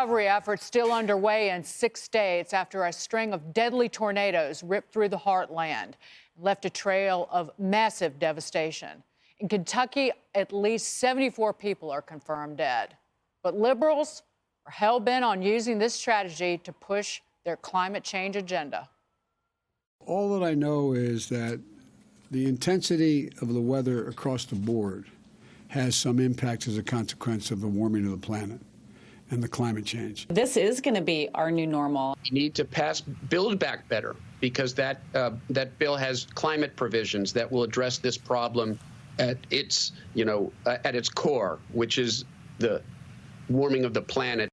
recovery efforts still underway in 6 states after a string of deadly tornadoes ripped through the heartland and left a trail of massive devastation. In Kentucky, at least 74 people are confirmed dead. But liberals are hell-bent on using this strategy to push their climate change agenda. All that I know is that the intensity of the weather across the board has some impacts as a consequence of the warming of the planet and the climate change. This is going to be our new normal. We need to pass Build Back Better because that bill has climate provisions that will address this problem at its, at its core, which is the warming of the planet.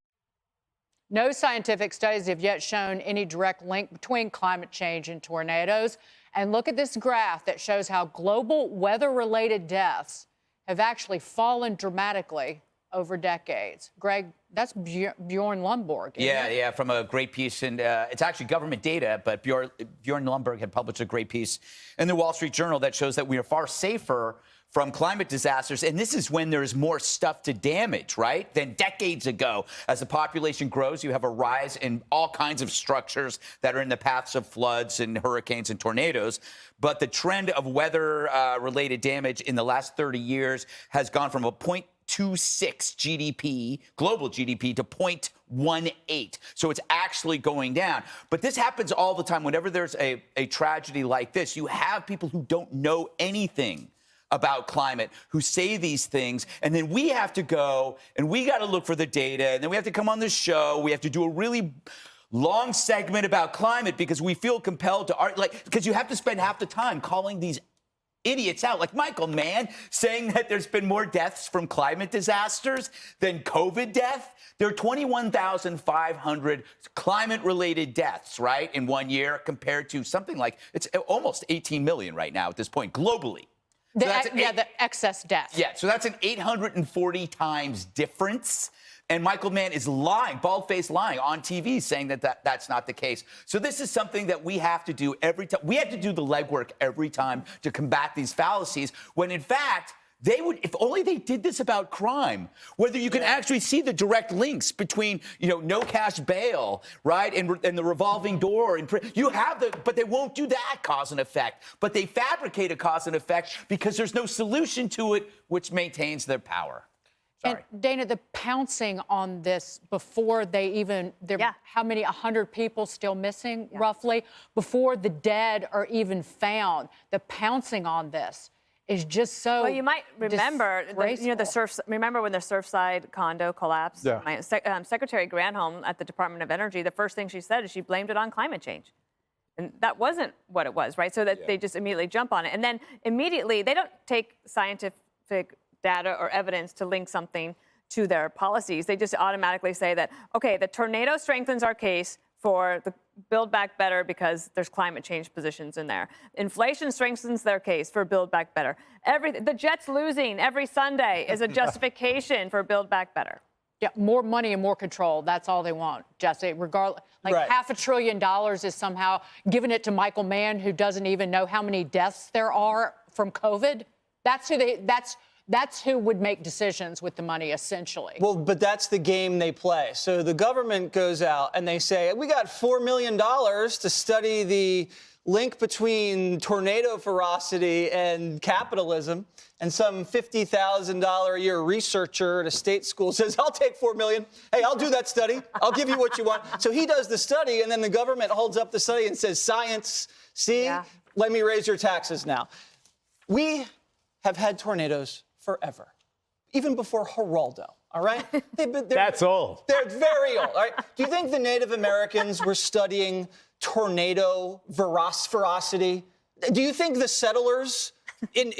No scientific studies have yet shown any direct link between climate change and tornadoes. And look at this graph that shows how global weather-related deaths have actually fallen dramatically over decades. Greg, that's Bjorn Lomborg. Yeah, from a great piece. And it's actually government data, but Bjorn Lomborg had published a great piece in the Wall Street Journal that shows that we are far safer from climate disasters. And this is when there's more stuff to damage, right, than decades ago. As the population grows, you have a rise in all kinds of structures that are in the paths of floods and hurricanes and tornadoes. But the trend of weather-related damage in the last 30 years has gone from a 0.26 GDP, global GDP, to 0.18. So it's actually going down. But this happens all the time. Whenever there's a tragedy like this, you have people who don't know anything about climate who say these things, and then we have to go and we got to look for the data, and then we have to come on the show. We have to do a really long segment about climate because we feel compelled to because you have to spend half the time calling these idiots out, like Michael Mann, saying that there's been more deaths from climate disasters than COVID death. There are 21,500 climate-related deaths, right, in 1 year, compared to something like, it's almost 18 million right now at this point globally. So the excess deaths. Yeah, so that's an 840 times difference. And Michael Mann is lying, bald-faced lying on TV, saying that's not the case. So this is something that we have to do every time. We have to do the legwork every time to combat these fallacies, when in fact, they would, if only they did this about crime, whether you can actually see the direct links between, no cash bail, right, and the revolving door. And you have but they won't do that cause and effect. But they fabricate a cause and effect because there's no solution to it, which maintains their power. Sorry. And Dana, the pouncing on this before they even, how many, 100 people still missing, roughly, before the dead are even found, the pouncing on this is just so. Well, you might remember, remember when the Surfside condo collapsed? Yeah. Secretary Granholm at the Department of Energy, the first thing she said is she blamed it on climate change. And that wasn't what it was, right? So that they just immediately jump on it. And then immediately, they don't take scientific data or evidence to link something to their policies. They just automatically say that, okay, the tornado strengthens our case for the Build Back Better because there's climate change positions in there. Inflation strengthens their case for Build Back Better. The Jets losing every Sunday is a justification for Build Back Better. Yeah, more money and more control. That's all they want, Jesse. Regardless, $500 billion is somehow giving it to Michael Mann, who doesn't even know how many deaths there are from COVID. That's who would make decisions with the money, essentially. Well, but that's the game they play. So the government goes out and they say, we got $4 million to study the link between tornado ferocity and capitalism. And some $50,000 a year researcher at a state school says, I'll take $4 million. Hey, I'll do that study. I'll give you what you want. So he does the study, and then the government holds up the study and says, science, see, let me raise your taxes now. We have had tornadoes forever, even before Geraldo, all right? That's old. They're very old, all right? Do you think the Native Americans were studying tornado ferocity? Do you think the settlers in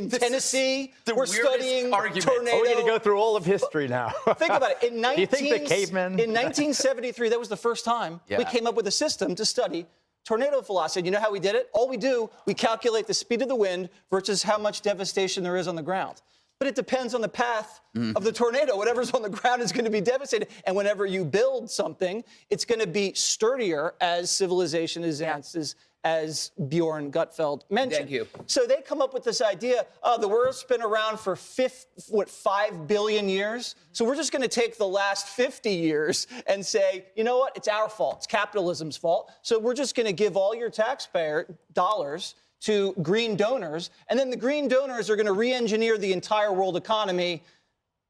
Tennessee were studying tornado? We're going to go through all of history now. Think about it. Do you think the cavemen? In 1973, that was the first time we came up with a system to study tornado velocity. You know how we did it? All we do, we calculate the speed of the wind versus how much devastation there is on the ground. But it depends on the path of the tornado. Whatever's on the ground is going to be devastated. And whenever you build something, it's going to be sturdier as civilization advances as Bjorn Gutfeld mentioned. Thank you. So they come up with this idea, the world's been around for 5 billion years. So we're just going to take the last 50 years and say, you know what? It's our fault. It's capitalism's fault. So we're just going to give all your taxpayer dollars to green donors. And then the green donors are going to re-engineer the entire world economy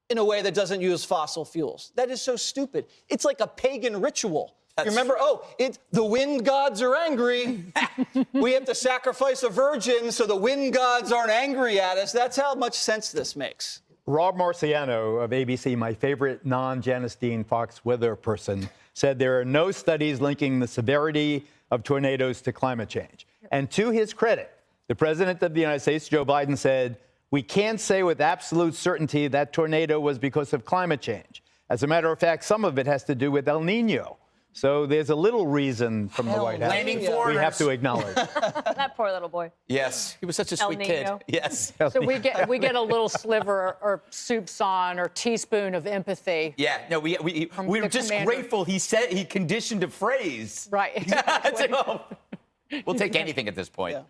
in a way that doesn't use fossil fuels. That is so stupid. It's like a pagan ritual. You remember, the wind gods are angry. We have to sacrifice a virgin so the wind gods aren't angry at us. That's how much sense this makes. Rob Marciano of ABC, my favorite non-Janice Dean Fox weather person, said there are no studies linking the severity of tornadoes to climate change. And to his credit, the president of the United States, Joe Biden, said, we can't say with absolute certainty that tornado was because of climate change. As a matter of fact, some of it has to do with El Nino. So there's a little reason from the White House Blaming we foreigners. have to acknowledge. That poor little boy. Yes, he was such a El sweet kid. Nino. Yes. So we get a little sliver or soupçon or teaspoon of empathy. Yeah, no, we were the just commander. grateful he conditioned a phrase. Right, exactly. We'll take anything at this point. Yeah.